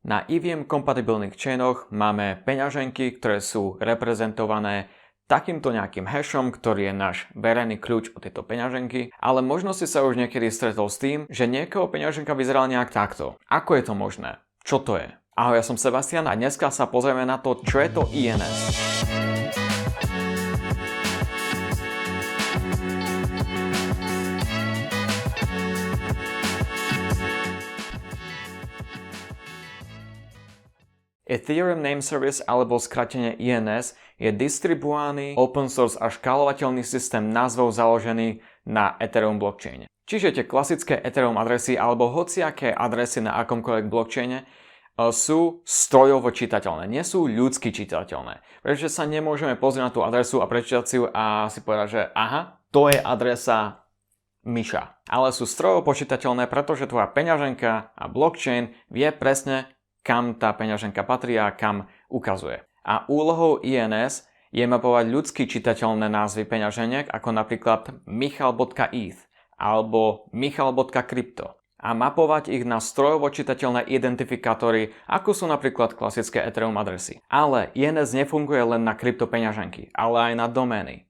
Na EVM kompatibilných chainoch máme peňaženky, ktoré sú reprezentované takýmto nejakým hashom, ktorý je náš verejný kľúč od tejto peňaženky, ale možno si sa už niekedy stretol s tým, že niekoho peňaženka vyzerala nejak takto. Ako je to možné? Čo to je? Ahoj, ja som Sebastian a dneska sa pozrieme na to, čo je to INS. Ethereum Name Service alebo skratenie INS je distribuovaný open source a škálovateľný systém názvov založený na Ethereum blockchaine. Čiže tie klasické Ethereum adresy alebo hociaké adresy na akomkoľvek blockchaine sú strojovo čitateľné, nie sú ľudsky čitateľné. Pretože sa nemôžeme pozrieť na tú adresu a prečítať si ju a si povedať, že aha, to je adresa Miša. Ale sú strojovo počítateľné, pretože tvoja peňaženka a blockchain vie presne, kam tá peňaženka patrí a kam ukazuje. A úlohou INS je mapovať ľudsky čitateľné názvy peňaženiek, ako napríklad michal.eth alebo michal.crypto. A mapovať ich na strojovo čitateľné identifikátory, ako sú napríklad klasické Ethereum adresy. Ale INS nefunguje len na kryptopeňaženky, ale aj na domény.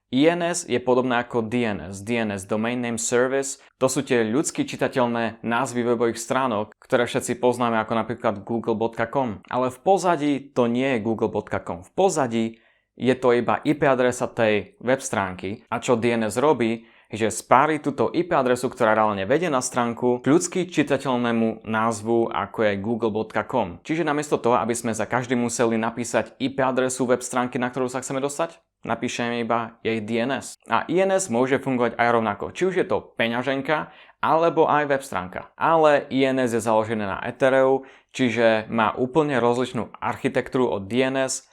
INS je podobné ako DNS, Domain Name Service. To sú tie ľudsky čitateľné názvy webových stránok, ktoré všetci poznáme ako napríklad google.com. Ale v pozadí to nie je google.com. V pozadí je to iba IP adresa tej web stránky. A čo DNS robí, že spári túto IP adresu, ktorá reálne vedie na stránku, k ľudsky čitateľnému názvu, ako je google.com. Čiže namiesto toho, aby sme za každý museli napísať IP adresu web stránky, na ktorú sa chceme dostať, napíšeme iba jej DNS. A INS môže fungovať aj rovnako, či už je to peňaženka, alebo aj web stránka. Ale INS je založené na Ethereum, čiže má úplne rozličnú architektúru od DNS,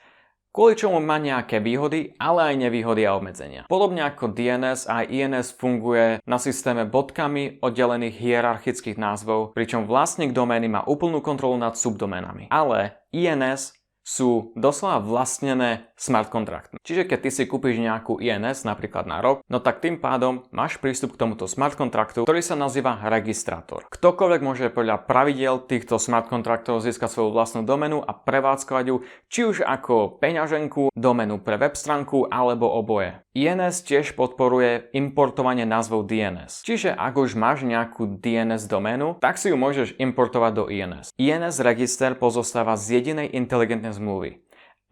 kvôli čomu má nejaké výhody, ale aj nevýhody a obmedzenia. Podobne ako DNS, aj INS funguje na systéme bodkami oddelených hierarchických názvov, pričom vlastník domény má úplnú kontrolu nad subdoménami. Ale INS sú doslova vlastnené smart kontrakty. Čiže keď ty si kúpiš nejakú INS napríklad na rok, no tak tým pádom máš prístup k tomuto smart kontraktu, ktorý sa nazýva registrátor. Ktokoľvek môže podľa pravidiel týchto smart kontraktov získať svoju vlastnú doménu a prevádzkovať ju či už ako peňaženku, doménu pre web stránku alebo oboje. INS tiež podporuje importovanie názvov DNS. Čiže ak už máš nejakú DNS doménu, tak si ju môžeš importovať do INS. INS register pozostáva z jedinej inteligentnej zmluvy.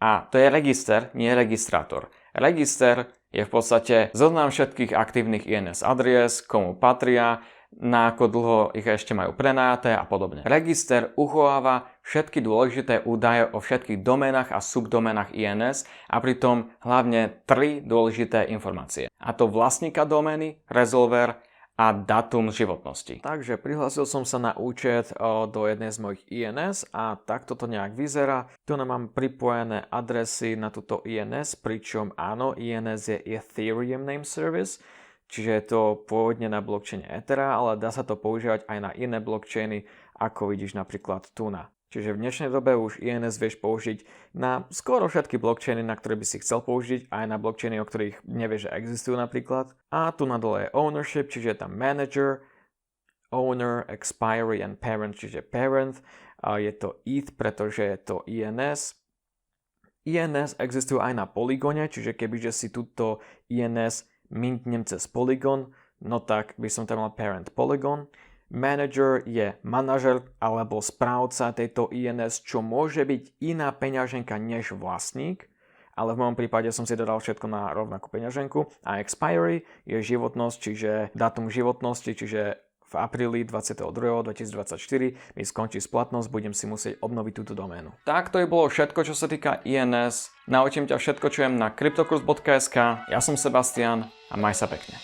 A to je register, nie registrátor. Register je v podstate zoznam všetkých aktívnych INS adries, komu patria, na ako dlho ich ešte majú prenajaté a podobne. Register uchováva všetky dôležité údaje o všetkých doménach a subdoménach INS a pritom hlavne 3 dôležité informácie. A to vlastníka domény, resolver a dátum životnosti. Takže prihlásil som sa na účet do jednej z mojich INS a takto to nejak vyzerá. Tu mám pripojené adresy na túto INS, pričom áno, INS je Ethereum Name Service, čiže je to pôvodne na blockchaine Ethera, ale dá sa to používať aj na iné blockchainy, ako vidíš napríklad Tuna. Čiže v dnešnej dobe už INS vieš použiť na skoro všetky blockchainy, na ktoré by si chcel použiť, aj na blockchainy, o ktorých nevieš, že existujú napríklad. A tu na dole je ownership, čiže je tam manager, owner, expiry and parent, čiže parent. A je to ETH, pretože je to INS. INS existujú aj na Polygone, čiže kebyže si túto INS mintnem cez Polygon, no tak by som tam mal parent Polygon. Manager je manažer alebo správca tejto INS, čo môže byť iná peňaženka než vlastník, ale v mojom prípade som si dodal všetko na rovnakú peňaženku. A expiry je životnosť, čiže dátum životnosti, čiže v apríli 22.2024 mi skončí splatnosť, budem si musieť obnoviť túto doménu. Tak to je bolo všetko, čo sa týka INS. Naučím ťa všetko, čo viem na cryptokurs.sk. Ja som Sebastian a maj sa pekne.